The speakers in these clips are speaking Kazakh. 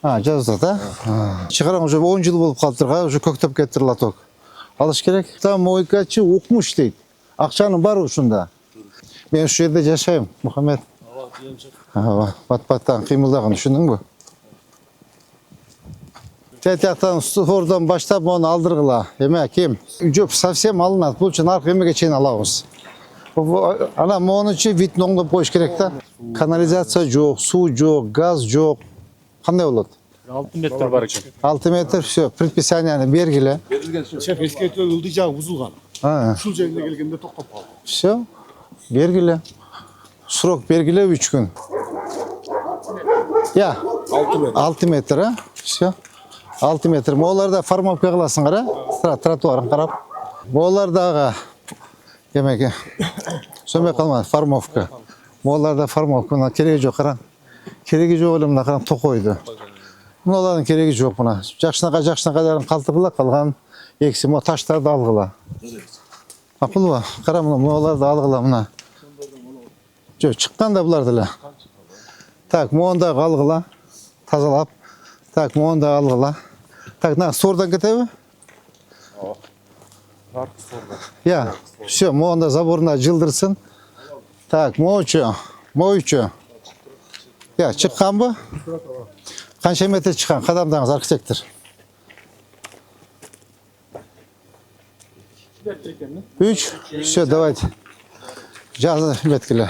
жазда да? Шығарың уже 10 жыл болып қалдырға, уже көктеп кеттір лоток. Алыш керек. Там мойкачы оқмыш дейді. Ақшаның бар ұшында. Мен үш жерде жашайым, Мұхаммед. Бат-баттан қимылдаған үшінің бі? Тәтияқтан ордан баштап оны алдырғыла. Еме, кем? Жоқ, совсем алынады. Бұл үшін арқ емеге чейін алауыз. Ана мұны че вид оңдап қойыш керек та. Канализация жоқ, су жоқ, газ жоқ. Қандай болады? 6 метр бар екен. 6 метр, все, предписанияны бергілі. Шеф, ескерту ылдый жағы бұзылған. Су жеріне келгенде тоқтап қалды. Все, бергілі. Срок бергілі 3 күн. Я, 6 метр, все. 6 метр. Оларда формовка қыласын қара, тротуарын қарап. Олардағы, емеке, сөмей қалмады, формовка. Оларда формовка, керегі жоқ қаран. Керегі жоқ олымда қаран тоқойды. Олардың керегі жоқ бұна. Жақшынаға қадарын қалтырғыла, қалған екісі таштарды алғыла. Ақыл ба? Қара мұна, оларды алғыла мұна. Жоқ, шыққанда бұлардылы. Так, мұндағы алғыла, тазалап. Так, мұндағы алғыла. Так, на, сордан кетебі? Я, все, мұнда заборына жылдырсын. Так, мойчы. Я, шыққан ба? Қанша метр шыққан? Қадамдаңыз, архитектор. 3. Все, давайте. Жазы меткілі.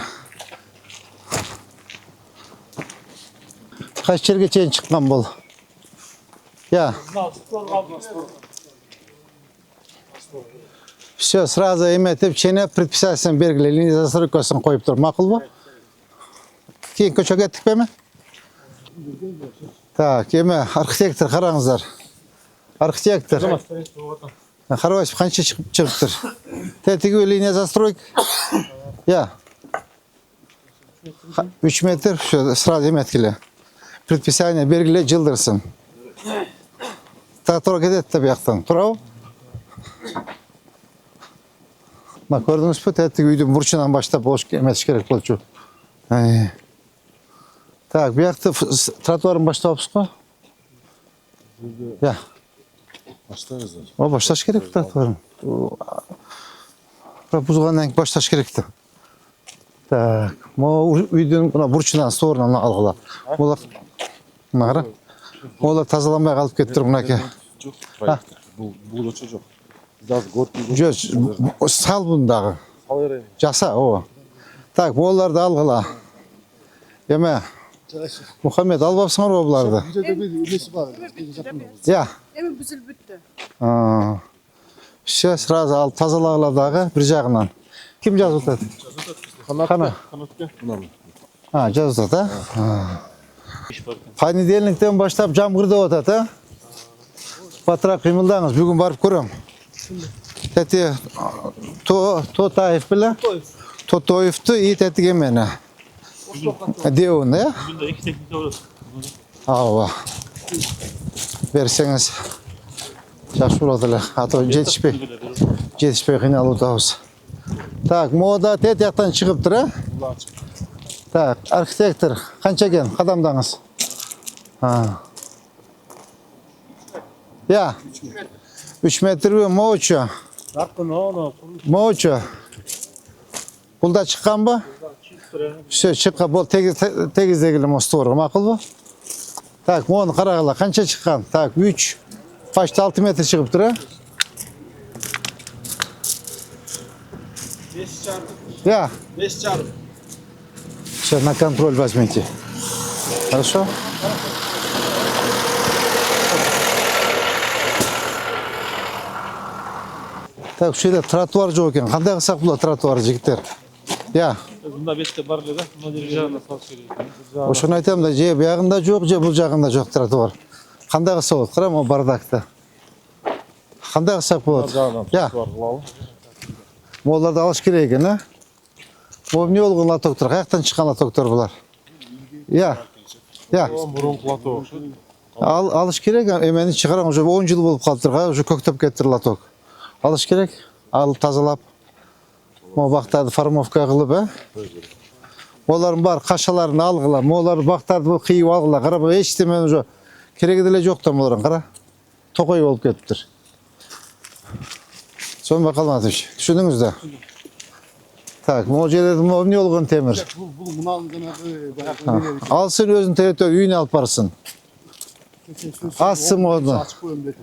Қаш жерге чейін шыққан бұл? Я. Все, сразу еметіп, чені предписациясын бергілі, линия застройкасын қойып тұр. Мақыл бұл? Кейін көші кеттік бе ме? Так, еме, архитектор қараңыздар. Архитектор. Қарабайсып, қанша шығып тұр? Тәтігі линия застройк? Я. 3 метр, сразу еметкілі. Предписание бергілі жылдырсын. Тұра кетеді табы яқтан. Тұрау? Көрдіңіз бі, тәтігі үйдің бұршынан баштап еметіш керек бұл. Так, бұяқты тротуарын баштауыпсыз қой? Я. О, башташ керек тротуарын. Бұзғаннан кейін башташ керекті. Так, үйдің бұршынан сорынан алғыла. Мұна олар тазаламай қалып кеттір мұнаке. Бұл өте жоқ. Жоқ, сал бұндағы. Жаса, о. Так, оларды алғыла. Еме, Мұхаммед, албапсыңар оларды? Я. Еме бүзіл бүтті. Все, сразу алып тазалағыладағы бір жағынан. Кім жазып өтеді? Қана. Жазып өтеді, Понедельниктен баштап жамғырды өтеді, Батырақ қимылдаңыз, бүгін барып көрем. Тәте, Тотаев білі? Тотоевті и тәтіге мені. Деуін, е? Бүгінде 2 техника болады. Ауа. Берсеңіз. Жақсы болады. Ато жетішпей қиналу дауыз. Так, мода тет яқтан шығып тұр, е? Так, архитектор, қанша кен? Қадамдаңыз. Я. 3 метр бе, моучы. Моучы. Бұлда шыққан ба? Все, шыққа, бұл тегіздегілі мосты орғы, мақыл ба? Так, оны қарағыла, қанша шыққан? Так, 3, почти 6 метр шығып тұр, е? 5 чарп. Я. 5 чарп. Сейчас на контроль возьмите. Хорошо? Так, şu yerде тротуар жоқ екен. Қандай қылсақ бұл тротуар, жігіттер? Я. Бұнда бетте бар леді, мұнда жағында салып керек. Ошоны айтамын да, же бұяғында жоқ, же бұл жағында жоқ тротуар. Қандай қылсақ болады? Қарам, о бардакты. Қандай қылсақ болады? Я. Оларды алыш керек екен, а? Ол не олғын лотоктар? Қаяқтан шыққан лотоктар бұлар? Я. Я. Бұрынғы лоток. Алыш керек, емені шығарам, уже 10 жыл болып қалдырға, уже көктеп кеттір лоток. Алыш керек, алып тазалап. Мо бақтарды формовка қылып, Олардың бар қашаларын алғыла, олар бақтарды қиып алғыла. Қарап, ештемен уже Кереги деле жок да буларга кара. Токой болуп кетиптир. Сонбой калмадыш. Түшүндүңүз да? Так, могу жерде эмне болгон темир? Бул мунан жанагы баягы Алсын өзүн теретип үйүнө алып барсын. Ассın onu. Açık koyun dedim.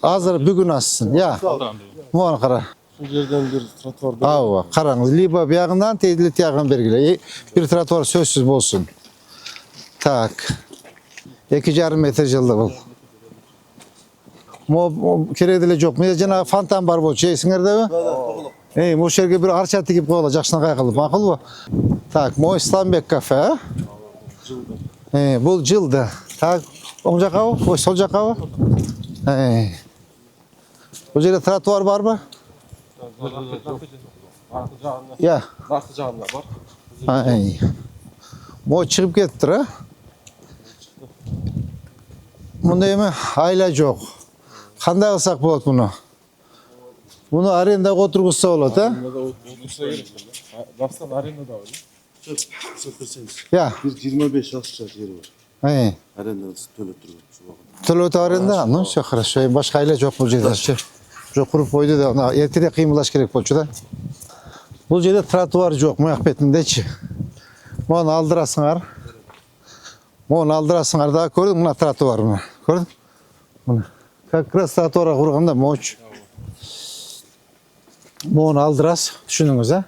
Азыр бүгүн ассın. Я. Муну кара. Şu yerden bir trottoar Ава, караңыз. Либо биягынан тегиле тиягын бергиле. Бир тротуар сөзсүз болсун. Так. 2,5 метр жылды бул. Керек деле жок. Мен жана фонтан бар болчу, жейсиңердеби? Мушу жерге бир арча тигип коела, жакшынакай кылып, макулбу? Так, мой Исламбек кафе. Бул жылды. Так, оң жакабы? Ой, сол жакабы? Бул жерде тротуар барбы? Я. Arka жағында бар. Мо чыгып кетиптир, а? Мында эми айла жок. Кандай кылсак болот муну? Муну арендага отургузса болот, а? Bastan arenda da var. Sökürseniz. Я. Bir 25 yaşça yeri var. Arenda төлөп турган. Төлөтүп аренда? Ну, все хорошо. Башка айла жок бул жерде. Жок куруп койду да, эртерээк кыймылдаш керек болчу да. Бул жерде тротуар жок, маяк бетиндечи. Муну алдырасыңар. Муну алдырасыңар да, көрдүң мына тротуар мына. Көрдүң? Мына. Как раз тротуарга курганда моч. Муну алдырас, түшүндүңүз, а?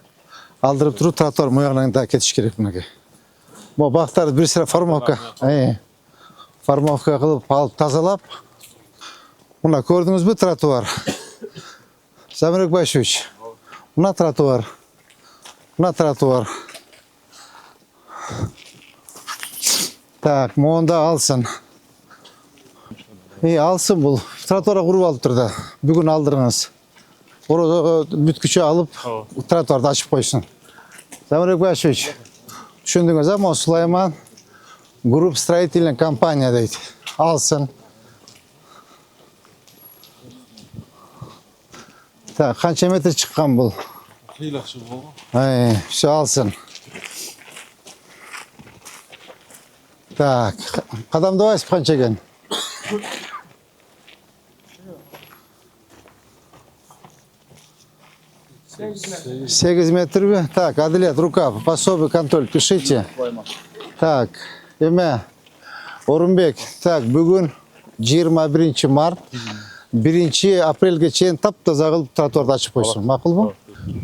Алдырып туруп тротуар моягынан да кетиш керек мынакей. Мо бактарды бир сыра формовка, формовка кылып алып тазалап. Мына көрдүңүзбү тротуар? Замирбек Байшевич. Мына тротуар. Мына тротуар. Так, монда алсын. Алсын бул. Тротуарга куруп алыптыр да. Бүгүн алдырыңыз. Бүткүчө алып, тротуарды ачып койсун. Замирбек Байшевич. Түшүндүңүз, а? Мо Сулайман групп строительный компания дейт. Алсын. Так, канча метр чыккан бул? Кыйлакчы болгон. Все алсын. Так, кадамдабайсызбы канча экен? 8 метрби? Так, Адилет, рука, пособие, контроль, пишите. Так, эме, Орунбек, так, бүгүн 21 март, 1 апрелге чейин таптаза кылып тротуарды ачып койсун, макулбу?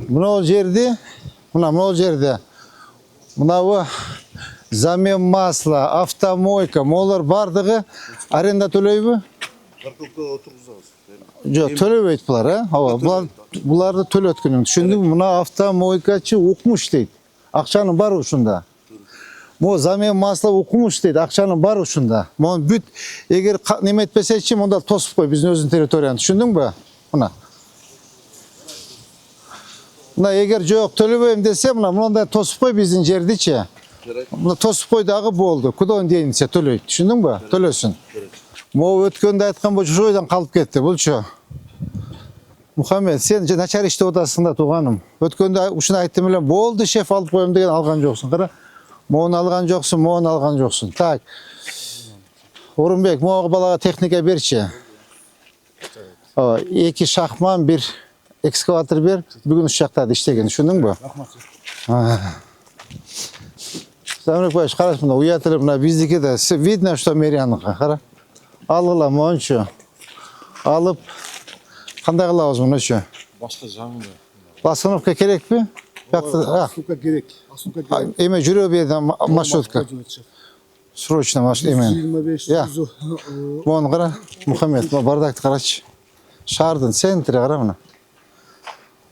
Мына жерде, мынабы замен масла, автомойка, молар бардыгы аренда төлөйбү? Парковка отургузабыз. Жок, төлөбөйт булар, буларды төлөткүнүң. Түшүндүңбү? Мына автомойкачы укмуш дейт. Акчанын бары ушунда. Мо замен масла укмуш дейт. Акчанын бары ушунда. Мону бүт эгер неме этпесечи, монда тосуп кой биздин өзүнүн территорияны. Түшүндүңбү? Мына. Мына эгер жок төлөбөйм десе, мындай тосуп кой биздин жердичи. Мына тосуп кой дагы болду. Кудон дейин десе төлөйт. Түшүндүңбү? Төлөсүн. Мо өткөндө айткан болчу ошол ойдон калып кетти. Булчу. Мухаммед, сен начар иштеп атасың да, тууганым. Өткөндө ушуну айттым эле, болду шеф алып коем деген алган жоксуң. Кара. Мону алган жоксуң, мону алган жоксуң. Так. Орунбек, могу балага техника берчи. 2 шахман, 1 экскаватор бер. Бүгүн ушу жакта иштеген, түшүндүңбү? Замирбек Байш, караш мына уят эле, мына биздики да видно, что Мерияныкы. Кара. Алгыла мончу. Алып кандай кылабыз мунучу? Башка жаңы. Басыновка керекпи? Асука керек. Асука керек. Эме жүрө берди маршрутка. Срочно маршрут эме. 25. Мону кара, Мухаммед, бардакты карачы. Шаардын центри кара мына.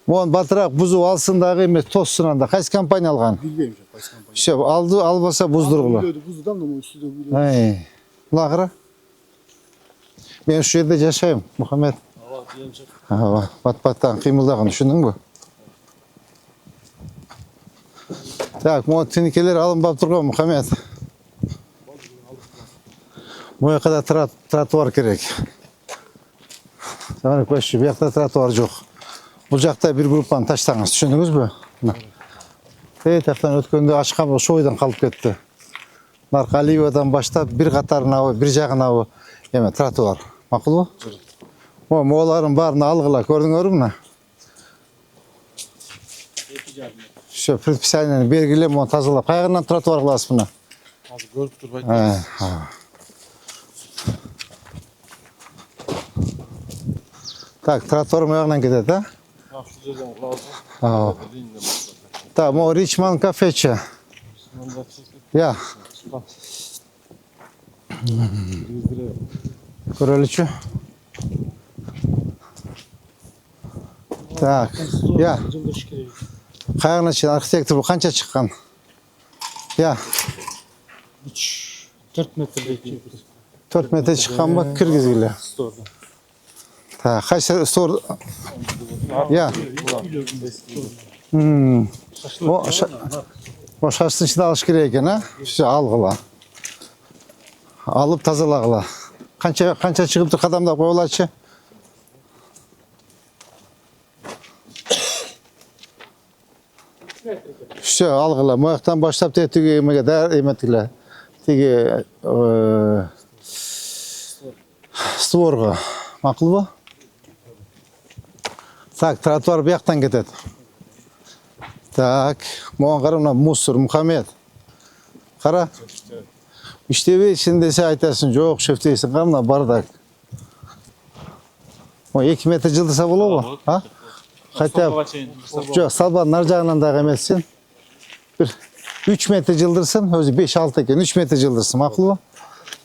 Мону батыраак бузуп алсын дагы эме тоссун анда. Кайсы компания алган? Билбейм, кайсы компания. Все, алды, албаса буздургула. Буздам, но үстүдө билбейм. Мына кара. Мен ушу жерде жашайм, Мухаммед. Бат-баттан кыймылдаган, түшүндүңбү? Так, могу тинекелер алынбап турган, Мухаммед. Мояка да тротуар керек. Замирбек Байшевич, буякта тротуар жок. Бул жакта бир группаны таштаңыз, түшүндүңүзбү? Тияктан өткөндө ачкан ошол ойдон калып кетти. Наркаливадан баштап бир катарына, бир жагына эме тротуар. Макулбу? Мооларын баарын алгыла, көрдүңөрбү мына? Şu предписаниени бергиле, мону тазалап, кайгынан тротуар кыласыз мына? Азыр көрүп турбайт. Так, тротуар моягынан кетет, а? Шу жерден кылабыз. Так, могу Ричман кафечи. Я. Көрөлүчү. Так, я. Жылдырыш керек. Кайгына чейин архитектор канча чыккан? Я. 4 метрдей. 4 метр чыкканбы? Киргизгиле. Сторда. Так, кайсы стор? Я. O şaştın alış керек экен, а? Şu algıla. Alıp tazaлагыла. Kança çıkıptır kadamda koyulaçı? Şu algıla. Moyaktan başlap tetiği emege değer emetile. Tigi stvorga. Makul bu? Так, тротуар бияктан кетет. Так, моған қара мына мусор, Мұхаммед. Қара. Иштебейсің десе айтасың, жоқ, шөптейсің, қара мына бардак. 2 метр жылдырса болу ғой? А? Хотя, жоқ, салбан нар жағынан дағы емессің. 3 метр жылдырсын, өзі 5-6 екен, 3 метр жылдырсын, мақұл ба?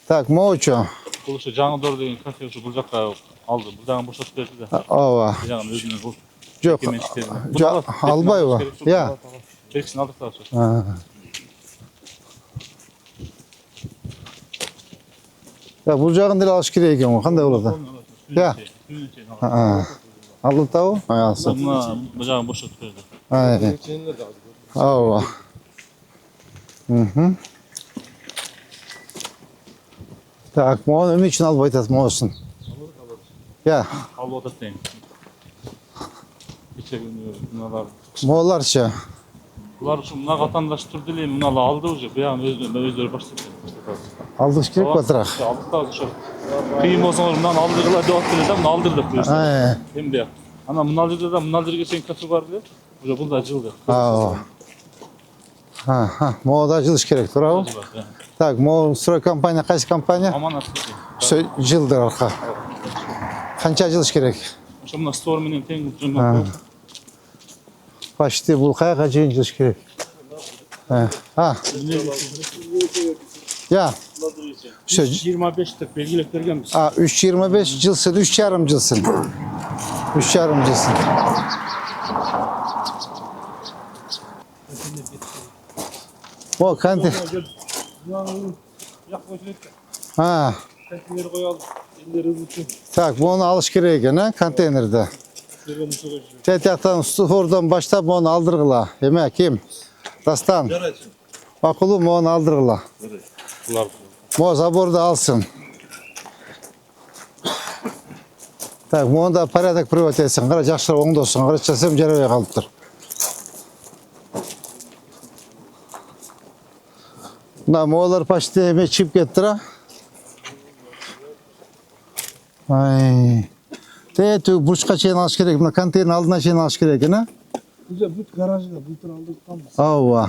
Так, моочо. Бұл үшін жаңы деген кафе үшін бұл жаққа алды. Бұл жағын босатып берді де. Ова. Жаңын өзінің бұл. Жоқ, албай ба? Я. Беріксін алдық та сол. Бұл жағын дел алыш керек екен ғой, қандай болады? Я. Алды тау? Алсын. Бұл жағын босатып берді. Ова. Так, моғын өмі үшін алып айтасың, моғысын. Я. Алып отастайын. Моғылар ше? Бұлар үшін мұна қатандаш түрделей мұналы алды уже, бұяғын өздері баштайды. Алдыш керек батырақ? Алдық та ұшыр. Қиын болсаңыз мұнан алдырғыла деп атты да, мұны алдырдық бұйырса. Hem бұяқ. Ана мұнал жерде да, мұнал жерге сен кафе бар де, уже бұл да жылды. Моғыда жылыш керек, тұра ғой? Так, моғын строй компания, қайсы компания? Аманат. Жылдыр арқа. Қанша жылыш керек? Ошо мына сторменен тең жөнөп. Почти бұл қайға жейін жылыш керек. Я. 25 деп белгілеп бергенбіз. 3.25 жылсын, 3,5 жылсын. 3,5 жылсын. О, кантин. Контейнер қойалды. Елдері үмітін. Так, бұны алыш керек екен, контейнерді. Тетяқтан стуфордан баштап оны алдырғыла. Еме, кем? Дастан. Мақұлы оны алдырғыла. Мо заборды алсын. Так, оны да порядок приват етсін. Қара жақшылар оңдосын. Қара жасым жарабай қалып тұр. Мына моғылар почти еме чип кеттіра. Тәйті бұрышқа шейін алыш керек, мына контейнер алдына шейін алыш керек, не? Бұт гаражға бұлтыр алдыртқанбыз. Ауа.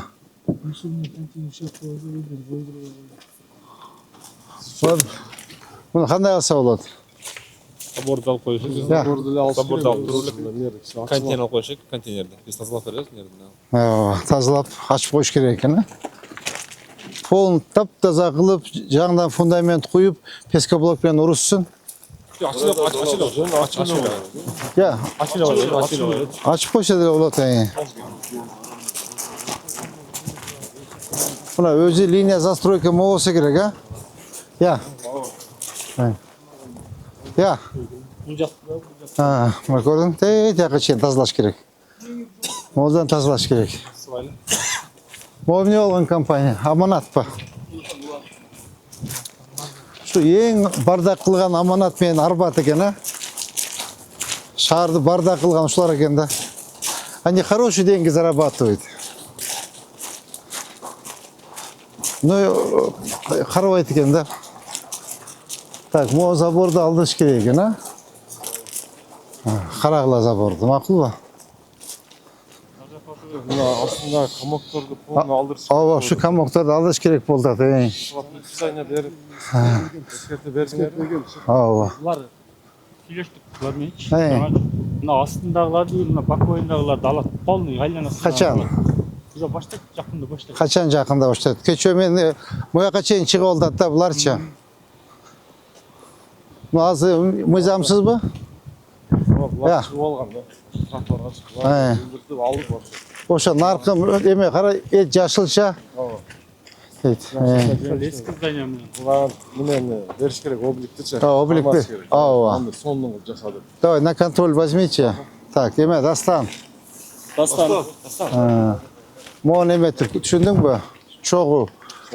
Мұсылмен контейнер шап қойды. Бұны қандай алса болады? Заборды алып қойышық. Заборды алып тұрулық. Контейнер алып қойышық, контейнерді. Біз тазалап береміз нерден. Тазалап, ашып қойыш керек, не? Полын тап-таза қылып, жаңдан фундамент қойып, пескоблокпен ұрыссын. Açıp koşadır olatayı. Buna özü linya застройка mı olsa gerek ha? Ya. Ya. Bak gördün. Tekrar için tazlaş gerek. Oradan tazlaş gerek. Bu ne olan kampanya? Amanat mı? Şu ең бардақ қылған аманат мен арбат екен, а? Шарды бардақ қылған ұшылар екен, да? Они хорошие деньги зарабатывают. Ну, қарабайт екен да. Так, мо заборды алдырыш керек екен, а? Қарағыла заборды, мақұл ба? Мына астында комокторды полный алдырыш. Ооба, шу комоктарды алдырыш керек болды. Предписание беріп, ескерте бердіңер. Ооба. Бұлар үйлештік бұлармен. Мына астындағыларды, мына бак ойындағыларды алады. Полный айланасына. Қачан? Уже баштайды, жақында баштайды. Қачан жақында баштайды? Кече мен мұяқа чейін шығып олдады да бұларча. Азы мыйзамсыз ба? Бұлар шығып алған да. Тракторға шығып өндіртіп алып баршы. Оша нарқым еме қарай, ет жашылша. Ескі здания мен. Бұлар мұнен беріш керек обликті ше. Облик бе? Ооба. Сонның қылып жасады. Давай, на контроль возьмите. Так, еме, Дастан. Дастан. Моғын еме түсіндің бі? Чоғу.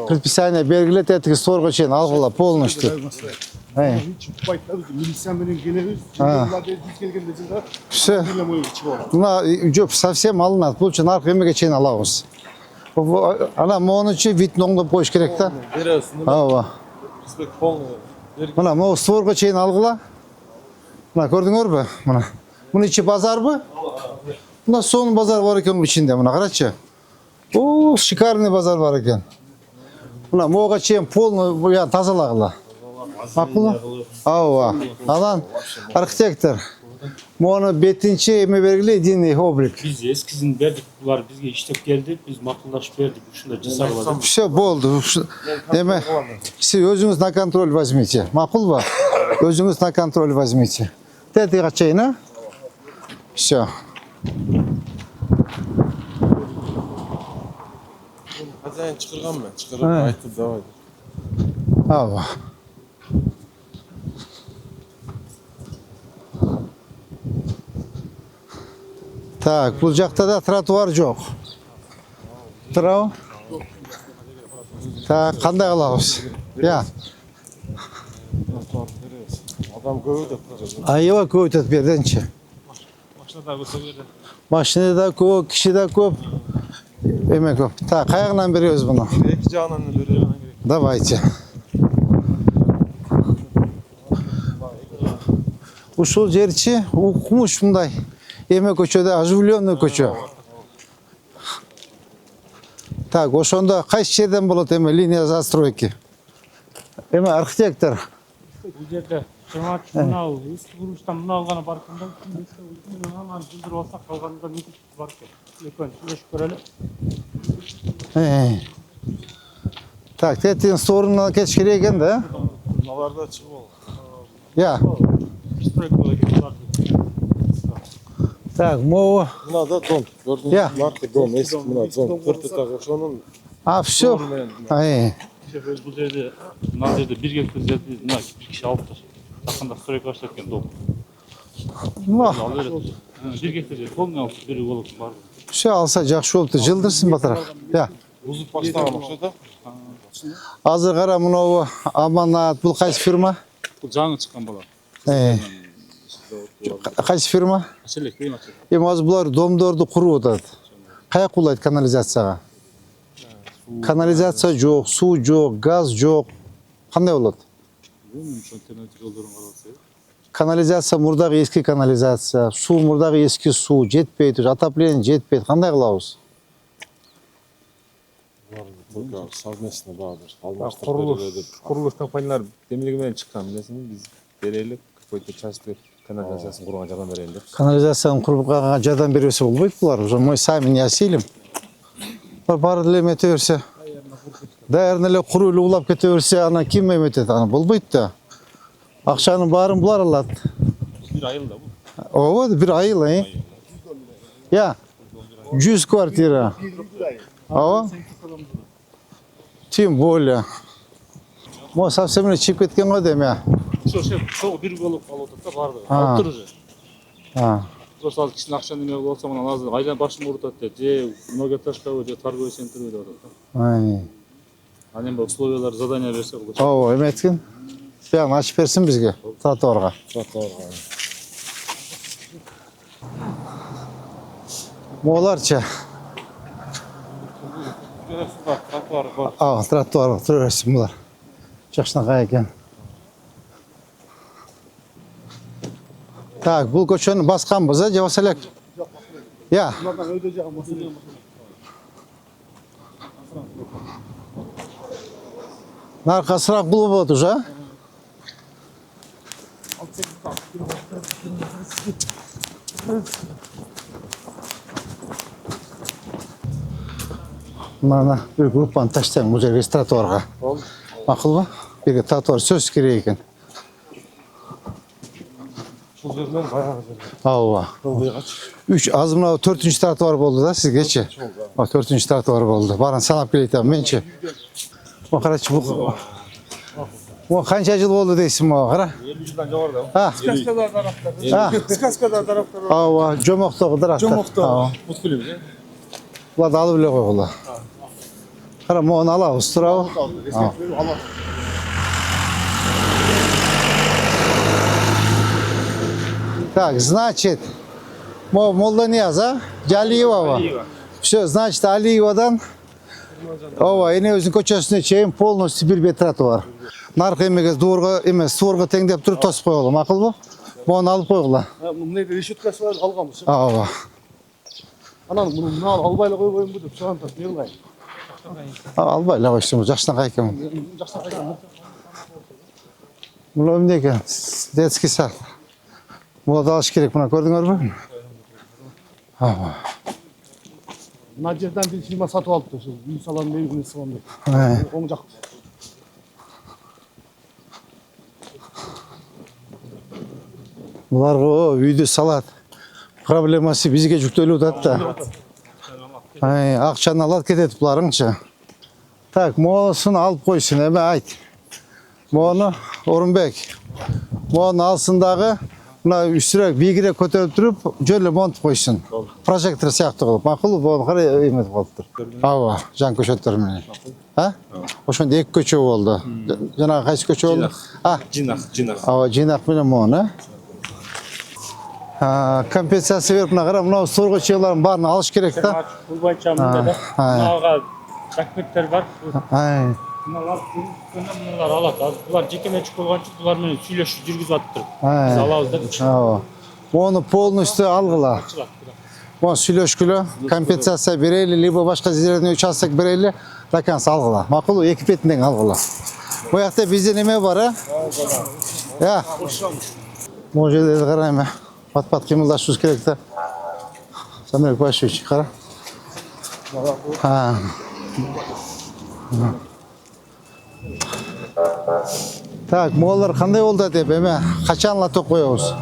Предписание белгілет етігі сорғы чейін алғыла полностью. Hiç baytlar milisiyaмен geliriz. Bunlar biz gelgende жылда Все. билем чего. Мына жоқ совсем алынады. Бұл үшін арқы емеге чейін алауыз. Ана моғын үшін витін оңдап қойыш керек та. Бересін. Ооба. Респект полный. Мына моғы сорғы чейін алғыла. Мына көрдіңдер бі? Мына. Мұны іші базар бі? Мына соның базар бар екен ішінде. Мына қаратшы. О, шикарный базар бар екен. Мына моға чейін полный тазалағыла. Мақұл? Ооба. Алан архитектор. Моны бетінші еме бергілі единый облик. Biz eskisini berdik, бұлар бізге іштеп келді, біз мақұлдашып бердік, ұшында жасағылады. Все болды. Деме, сіз өзіңіз на контроль возьмите. Мақұл ба? Өзіңіз на контроль возьмите. Дәті қачайын, а? Все. Хозяин çıkırgan mı? Çıkırıp ayıttı давай. Ооба. Так, бұл жақта да тротуар жоқ. Тұрау? Так, қандай қалауыз? Я. Adam көбі Айыва көп өтеді берденші. Машинада өте берді. Машина да көп, кіші да көп. Еме көп. Так, қаяғынан береміз бұны? Екі жағынан береді. Давайте. Ушул жерчи укмуш мындай. Эме көчөдө оживленный көчө. Так, ошондо кайсы жерден болот эме линия застройки? Эме архитектор. Бұл жерде жаңа мынау ескі құрылыстан мынау ғана бар екен да. Мынаны жылдырып алсақ қалғанында не бар екен? Екеуін сөйлесіп көрелік. Так, тетин сорунан кетиш керек экен да? Мыналарда çıkып ол. Я. Так, моу. Мына да дом. Көрдүңүз Я. марка дом, эски мына дом. Төрт этаж ошонун. А, все. Бұл жерде, мына жерде 1 гектар жерде мына бір кіші алыптыр. Жақында стройка ашты екен дом. Ал береді. 1 гектар жер полный алып беру болады бар. Все алса жакшы болупту. Жылдырсын батырақ. Я. Бузуп баштаган окшойт да. Азыр кара мынау аманат. Бул кайсы фирма? Бұл жаңы шыққан бала. Кайсы фирма? Шелек дейін атыр. Эми азыр булар домдорду куруп атат. Каяк кулайт канализацияга? Канализация жок, суу жок, газ жок. Кандай болот? Канализация мурдагы эски канализация, суу мурдагы эски суу жетпейт, отопление жетпейт. Кандай кылабыз? Только совместно баадыр. Құрылыс компаниялар демилиги менен чыккан, билесиңби, биз берелик, какой-то частный канализациясын курганга жардам берели деп. Канализацияны курганга жардам бербесе болбойт булар. Уже мы сами не осилим. Бар эле эмете берсе. Даярын эле куруу эле улап кете берсе, ана ким эметет? Ана болбойт да. Акчанын баарын булар алат. Bir ayıl da bu. Ооба, бир айыл, Я. 100 квартира. Ооба. Тем более. Мо совсем эле чип кеткен го дейм я. Сол bir болып алып отыр да барды. Алып тұр уже. Мысалы кісінің ақшаны неме болса, мына азыр айдан башын ұрытады деп, же многоэтажка же торговый центр деп атат. Анен бу условиялар задание берсе болот. Ооба, эметкен. Баягы ачып берсин бизге тротуарга. Моларча. Trotuar var. Trotuar var, turversin bular. Жақшынаqa ekan. Так, бұл көшені басқанбыз, же басалак? Ya. Bunlardan ödeyeceğim. Narkasıрақ бұл болады уже. Мына bir группаны таштайын бұл жерге тротуарға. Мақұл ба? Бірге тротуар сөз керек екен. Şu üzerinden bayağı güzel. Ава. Үш, аз мынау 4-ші тротуар болды да сізге ше? 4-ші тротуар болды. Барын санап келейті, менше. О, қарачы бұл. О, қанша жыл болды дейсің о, қара? 50 жылдан жоғарыда. Сказкадар taraftar. Сказкадар taraftar. Ава, жомоқтоғы дырақтар. Жомоқтоғы. Мутфилм, же? Бұларды алып біле қой бұлар. Қара, мұны алауыз тұрауы. Так, значит, Молданияз, а? Жалиева. Все, значит, Алиевадан эне өзінің көшесіне чейін полностью bir бет тротуар. Нарқы емегіз суырға теңдеп тұрып тосып қойғылы, мақұл бұл? Бұны алып қойғылы. Мұнайды решеткасы var алғамыз. Ава. Анан мұны албайлы қойғойын бұдып, соған тас, не қылайын? Албайлы қойсын, жақшына қайкен. Жақсы қайкен. Бұл өмде екен, детский сад. Бұлады алыш керек, бұна көрдіңер бі? Ава. Мына жерден bir firma satып алыпты, үй салам, үй салам деп. Оң жақты. Бұларға үйді салат. Проблемасы бізге жүктелу датта. Ақшаны алат кетеді бұларыңша. Так, монысын алып қойсын, әбі айт. Моны Орынбек. Моны алсындағы мына үстірек бигірек көтеріп тұрып, жөлі монтып қойсын. Прожектор сияқты қылып. Мақұл, бұны қарай еметіп қалып тұр. Ава, жан көшеттермен. Ошонда екі көче болды. Жаңағы қайсы көче болды? Жинақ. Ава, жинақ менен моны. Компенсация беріп мына қара, мынау сорғы чияларын барын алыш керек та. Бұл бойынша мында да. Мынаға документтер бар. Мыналар алады. Бұлар жекеменшік болған үшін бұлармен сөйлесіп жүргізіп жатыр. Біз алабыз да. Оны полностью алғыла. Оны сөйлешкілі, компенсация берейлі, либо башқа жерлеріне участок берейлі, даканс алғыла. Мақұл, екі бетінден алғыла. Бұл яқта бізде неме бар, Я. Бұл жерде қарайма. Пат-пат қимылдашуыз керек та. Самирек Башевич, қара. Так, молар қандай болды деп, қачан латок қояуыз?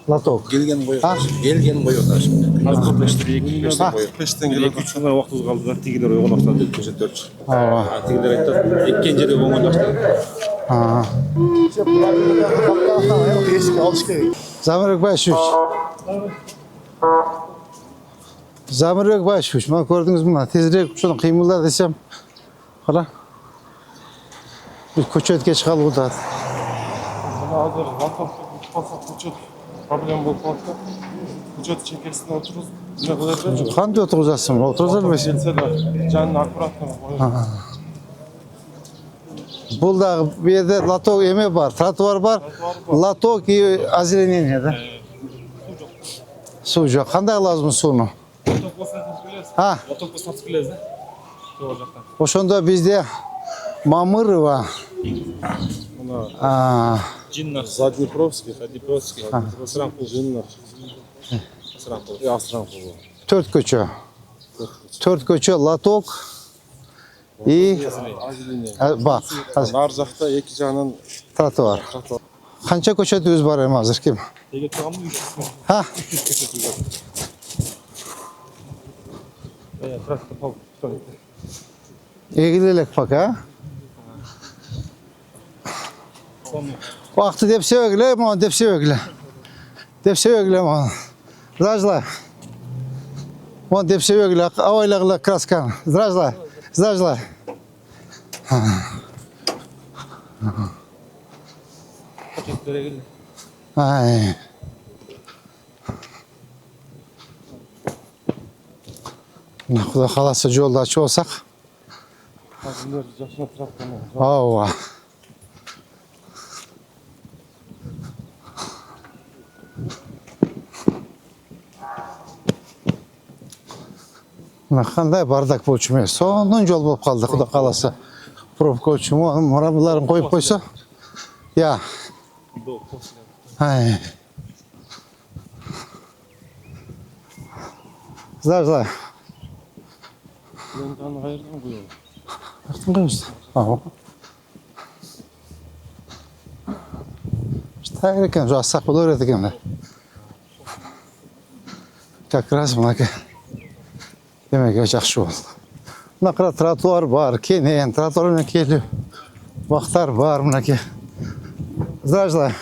Латок. Келген қойып. Келген қойып. Азыр пештер 2 күнге уақытымыз қалды да, тигілер ойған ақсан деп көрсетті. Тигілер айтты, еккен жерде оңған ақсан. Есік алыш керек. Замирек Башевич. Замирек Башевич, ма көрдіңіз мұна, тезірек шunu қимылда десем. Қара. Biz көчет кеш қалып отырады. Hazır, laptop көчет проблем болып қалды. Көчет шекесіне отырыз. Қандай отырғызасың? Отырғыза білмейсің. Жанын аккуратно қойып. Бұл дағы берде латок еме бар, тротуар бар. Латок и озеленение, да? Су жоқ. Қандай лазым суны? Латок сатып келесіз да? Сол жақтан. Ошонда бізде Мамырова. Жинақ. Заднепровский. Төрт көче. Төрт көче латок и бақ. Нар жақта екі жағынан Тротуар. Қанша көчет өз бар ем азыр кем? Деге тұрған мұ 300 мың. 300 Егілелік пак, Vaxtı depse öyle, ama depse öyle. Depse öyle ama. Zajla. On depse öyle, avaylagla kraskan. Zajla. Paketlere geldi. Ay. Xudo xolasa yo'lda açı olsak. Bunlar жақсына тұрады. Ооба. Мына қандай бардак болчу эмес. Сонун жол болуп калды, Кудай кааласа. Пробка болчу, мурабыларын коюп койсо. Я. Ай. Зла. Лентаны қайырдан қойып. Артын қойыңыз. Ау. Тайыр екен, жасақ болу өрет екен. Как раз мынаке. Демек, жақшы болды. Мына тротуар бар, кенен, тротуармен келу. Бақтар бар, мынаке. Здравствуйте.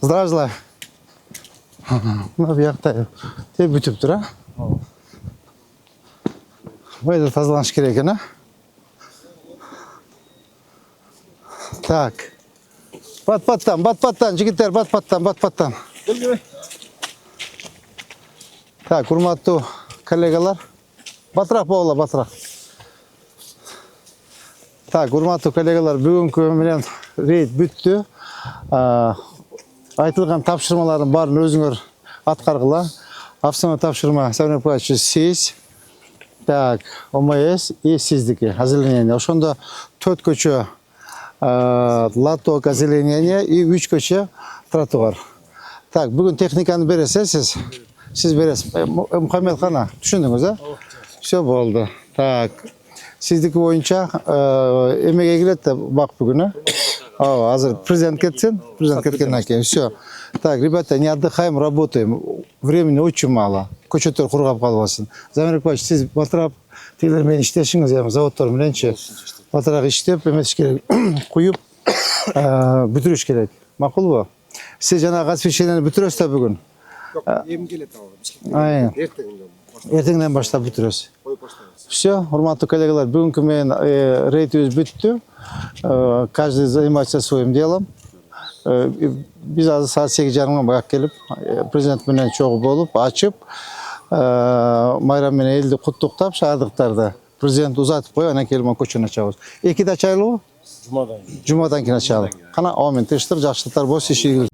Здравствуйте. Мына бияқта те бүтіп тұр, а? Бойда тазаланыш керек екен, а? Так. Бат-баттан, жігіттер, бат-баттан. Так, урматтуу коллегалар. Батырақ болула, батырақ. Так, урматтуу коллегалар, бүгүнкү менен рейд бүттү. Айтылған тапшырмаларын барын өзіңөр атқарғыла. Основной тапшырма Савнепачы сиз. Так, ОМС и сиздики. Озеленение. Ошондо 4 көчө латок озеленение и 3 көчө тротуар. Так, бүгүн техниканы бересиз, сиз бересиз. Мухаммед Хана, түшүндүңүз, а? Все болду. Так, сиздики боюнча эмеге келет бак бүгүн, а? Азыр президент кетсен, президент кеткенден кийин. Все. Так, ребята, не отдыхаем, работаем. Времени очень мало. Көчөттөр кургап калбасын. Замирбек Пач, сиз батырап тилер менен иштешиңиз, заводдор мененчи. Батырак иштеп, эмес керек, куюп, бүтүрүш керек. Макулбу? Сиз жанагы освещениени бүтүрөсүз да бүгүн? Эми келет ал. Эртеңден баштап бүтүрөсүз. Все, урматтуу коллегалар, бүгүнкү менен рейдибиз бүттү. Каждый занимается своим делом. Биз азыр саат 8:30 бак келип, президент менен чогуу болуп, ачып, майрам менен элди куттуктап, шаардыктарды президент узатып коюп, анан келип көчөнү ачабыз. 2-де ачайлыбы? Жумадан кийин ачалы. Кана, амин, тынчтык, жакшылыктар болсун, иши